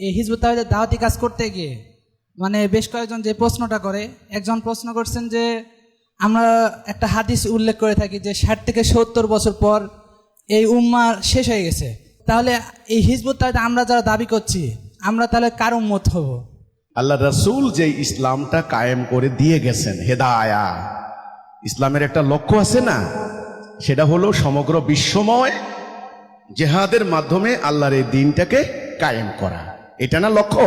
এই হিজবুত তাওহীদের দাওয়াতি কাজ করতে গিয়ে মানে বেশ কয়েকজন যে প্রশ্নটা করে, একজন প্রশ্ন করছেন যে আমরা একটা হাদিস উল্লেখ করে থাকি যে 60 থেকে 70 বছর পর এই উম্মাহ শেষ হয়ে গেছে, তাহলে এই হিজবুত তাওহীদ আমরা যারা দাবি করছি আমরা তাহলে কার উম্মত হব? আল্লাহ রাসূল যে ইসলামটা কায়েম করে দিয়ে গেছেন, হেদায়া, ইসলামের একটা লক্ষ্য আছে না, সেটা হলো সমগ্র বিশ্বময় জেহাদের মাধ্যমে আল্লাহর এই দিনটাকে কায়েম করা, এটা না লক্ষ্য?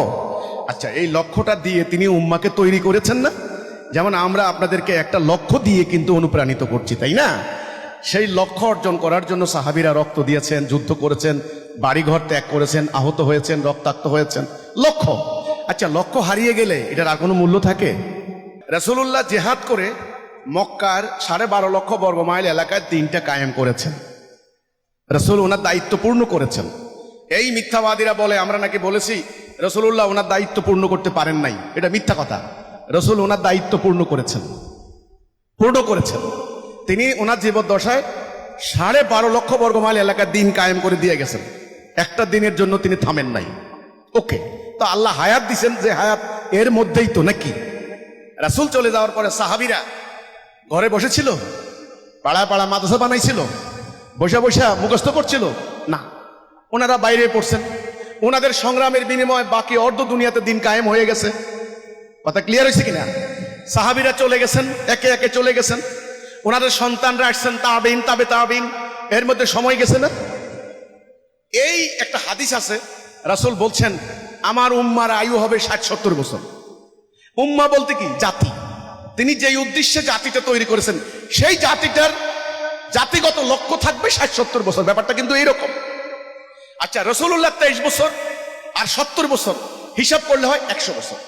আচ্ছা, এই লক্ষ্যটা দিয়ে তিনি উম্মাকে তৈরি করেছেন না? যেমন আমরা আপনাদেরকে একটা লক্ষ্য দিয়ে কিন্তু অনুপ্রাণিত করছি, তাই না? সেই লক্ষ্য অর্জন করার জন্য সাহাবীরা রক্ত দিয়েছেন, যুদ্ধ করেছেন, বাড়িঘর ত্যাগ করেছেন, আহত হয়েছেন, রক্তাক্ত হয়েছেন, লক্ষ্য। আচ্ছা, লক্ষ্য হারিয়ে গেলে এটার আর কোনো মূল্য থাকে? রাসূলুল্লাহ জেহাদ করে মক্কার 12.5 লক্ষ বর্গমাইল এলাকায় দিনটা কায়েম করেছেন। রাসূল ওনার দায়িত্ব পূর্ণ করেছেন। এই মিথ্যাবাদীরা বলে আমরা নাকি বলেছি রাসূলুল্লাহ ওনার দায়িত্ব পূর্ণ করতে পারেন নাই, এটা মিথ্যা কথা। রাসূল ওনার দায়িত্ব পূর্ণ করেছেন। তিনি ওনার জীবদ্দশায় 12.5 লক্ষ বর্গমাইল এলাকার দিন কায়েম করে দিয়ে গেছেন। একটা দিনের জন্য তিনি থামেন নাই। ওকে, তো আল্লাহ হায়াত দিছেন, যে হায়াত এর মধ্যেই তো নাকি। রাসূল চলে যাওয়ার পরে সাহাবীরা ঘরে বসেছিল, পাড়া পাড়া মাদ্রাসা বানাইছিল, বসে বসে মুখস্থ করছিল না, ওনারা বাইরে পড়ছেন। ওনাদের সংগ্রামের বিনিময়ে বাকি অর্ধ দুনিয়াতে দিন কায়েম হয়ে গেছে। কথা ক্লিয়ার হয়েছে কিনা? সাহাবীরা চলে গেছেন, একে একে চলে গেছেন, ওনাদের সন্তানরা আসছেন, তাবিন, তাবে তাবিন, এর মধ্যে সময় গেছে না? এই একটা হাদিস আছে, রাসূল বলছেন আমার উম্মার আয়ু হবে 60-70 বছর। উম্মা বলতে কি? জাতি। তিনি যেই উদ্দেশ্যে জাতিটা তৈরি করেছেন সেই জাতিটার জাতিগত লক্ষ্য থাকবে 60-70 বছর। ব্যাপারটা কিন্তু এইরকম। আচ্ছা, রাসূলুল্লাহ 23 বছর আর 70 বছর হিসাব করলে হয় 100 বছর।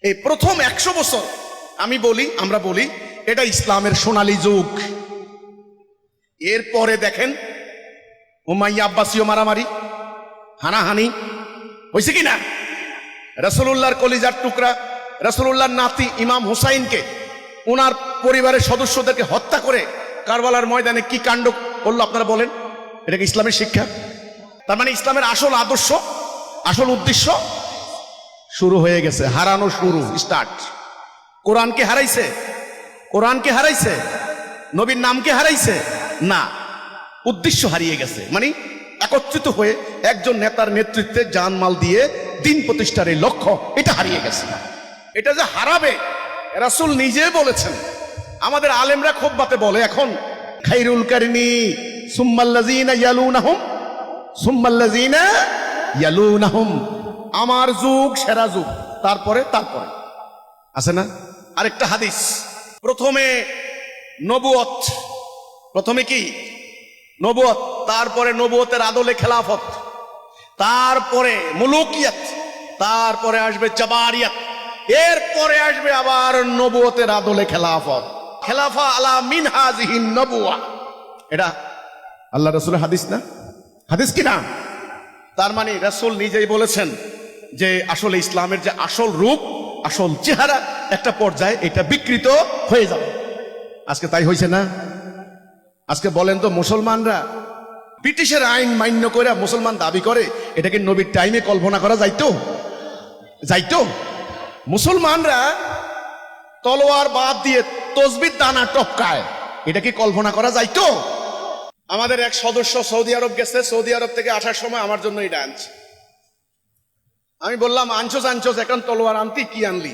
এই প্রথম 100 বছর আমরা বলি এটা ইসলামের সোনালী যুগ। এরপরে দেখেন উমাইয়া আব্বাসীয় মারামারি, হানাহানি হয়েছে কিনা? রাসূলুল্লাহর কলিজার টুকরা রাসূলুল্লাহর নাতি ইমাম হুসাইনকে ওনার পরিবারের সদস্যদেরকে হত্যা করে কারবালার ময়দানে কি কাণ্ড করলো আপনারা বলেন? এটা কি ইসলামের শিক্ষা? তার মানে ইসলামের আসল আদর্শ, আসল উদ্দেশ্য শুরু হয়ে গেছে, হারানো শুরু, স্টার্ট। কোরআনকে হারাইছে? কোরআনকে হারাইছে? নবীর নামকে হারাইছে? না, উদ্দেশ্য হারিয়ে গেছে। মানে একত্রিত হয়ে একজন নেতার নেতৃত্বে জানমাল দিয়ে দিন প্রতিষ্ঠার এই লক্ষ্য, এটা হারিয়ে গেছে। এটা যে হারাবে রাসূল নিজে বলেছেন। আমাদের আলেমরা খুতবাতে বলে এখন খাইরুল কারনি সুম্মাল্লাযিনা ইয়ালুনাহুম সুম্মাল্লাযিনা ইয়ালুনাহুম, আমার যুগ সেরা যুগ, তারপরে আছে না? আরেকটা হাদিস, প্রথমে নবুয়ত, প্রথমে কি? নবুয়ত, তারপরে নবুয়তের আদলে খেলাফত, তারপরে মুলুকিয়াত, তারপরে আসবে জাবারিয়াত, এরপরে আসবে আবার নবুয়তের আদলে খেলাফত, খেলাফা আলা মিনহাজিহিন নবুয়া। এটা আল্লাহ রাসূলের হাদিস না? হাদিস কি না? তার মানে রাসূল নিজেই বলেছেন যে আসলে ইসলামের যে আসল রূপ, আসল চেহারা একটা পর্যায়ে এটা বিকৃত হয়ে যাবে। আজকে তাই হয়েছে না? আজকে বলেন তো, মুসলমানরা ব্রিটিশের আইন মান্য করে মুসলমান দাবি করে, এটাকে নবীর টাইমে কল্পনা করা যাইতো? মুসলমানরা তলোয়ার বাদ দিয়ে তসবির দানা টপকায়, এটা কি কল্পনা করা যাইতো? আমাদের এক সদস্য সৌদি আরব গেছে, সৌদি আরব থেকে আসার সময় আমার জন্য এটা আনছে। আমি বললাম আনছোস এখন তলোয়ার আনতি, কি আনলি?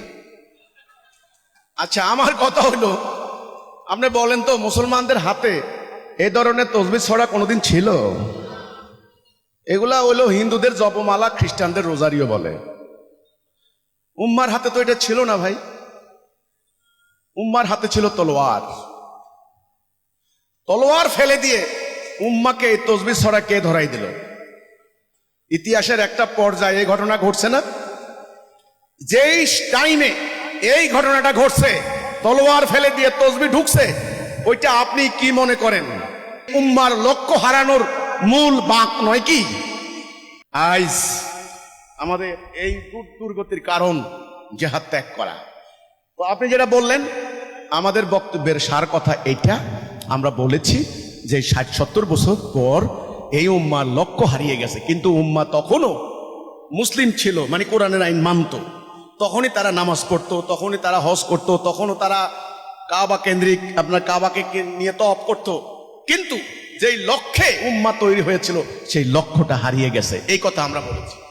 আচ্ছা, আমার কথা হলো, আপনি বলেন তো মুসলমানদের হাতে এ ধরনের তসবিহ ছড়া কোনোদিন ছিল? এগুলা হইলো হিন্দুদের জপমালা, খ্রিস্টানদের রোজারিও বলে। উম্মার হাতে তো এটা ছিল না ভাই। উম্মার হাতে ছিল তলোয়ার ফেলে দিয়ে উম্মাকে এই তসবিহ ছড়া কে ধরাই দিল? ইতিহাসের একটা পর্যায়ে এই ঘটনা ঘটছে না? যেই টাইমে এই ঘটনাটা ঘটছে, তলোয়ার ফেলে দিয়ে তসবিহ ঢুকছে, ওইটা আপনি কি মনে করেন উম্মার লক্ষ্য হারানোর মূল বাঁক নয় কি? আজ আমাদের এই দুর্গতির কারণ জিহাদ ত্যাগ করা। তো আপনি যেটা বললেন, আমাদের বক্তব্যের সার কথা এইটা। আমরা বলেছি যে 60-70 বছর পর এই উম্মার লক্ষ্য হারিয়ে গেছে, কিন্তু উম্মা তখনও মুসলিম ছিল, মানে কোরআনের আইন মানতো, তখনই তারা নামাজ পড়তো, তখনই তারা হজ করতো, তখনও তারা কাবা কেন্দ্রিক আপনার কাবাকে নিয়ে তওয়াফ করতো। কিন্তু যেই লক্ষ্যে উম্মাহ তৈরি হয়েছিল সেই লক্ষ্যটা হারিয়ে গেছে, এই কথা আমরা বলেছি।